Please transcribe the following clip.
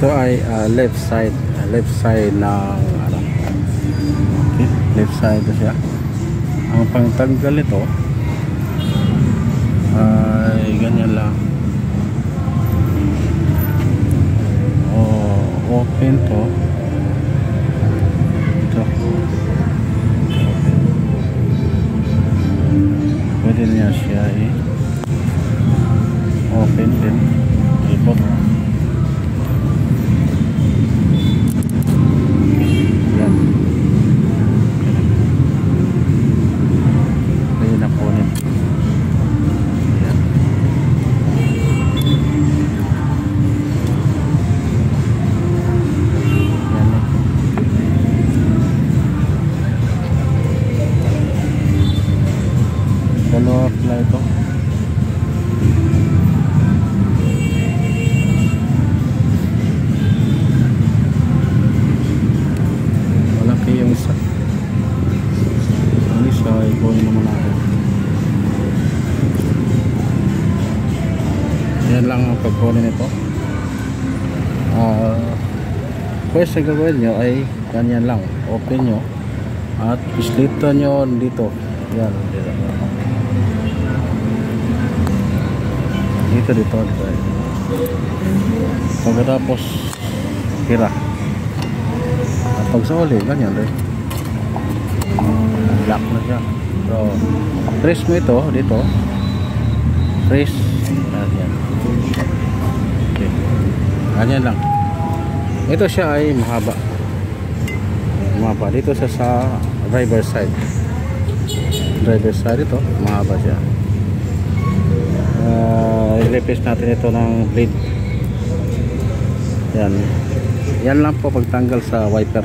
Ito ay left side ng ano. Okay, left side ito siya. Ang pangtanggal nito ay ganyan lang. Open to. Ito. Pwede niya siya open din. Ibot. Yan. Pwede na kunin. Yan. Dalawa pala ito. Malaki yung isa. Ang isa ay kunin naman natin. Yan lang ang pagkunin ito. First na gagawin nyo ay ganyan lang. Open nyo at islita nyo dito. Yan, dito. Pagkatapos tira. At pag sa uli, ganyan rin. Lock na siya. So, press mo ito dito. Press. Yan. Okay. Ganyan lang. Ito siya ay mahaba. Mahaba. Dito siya sa driver side. Driver side ito. Mahaba siya. I-replace natin ito ng blade. Yan lang po pagtanggal sa wiper.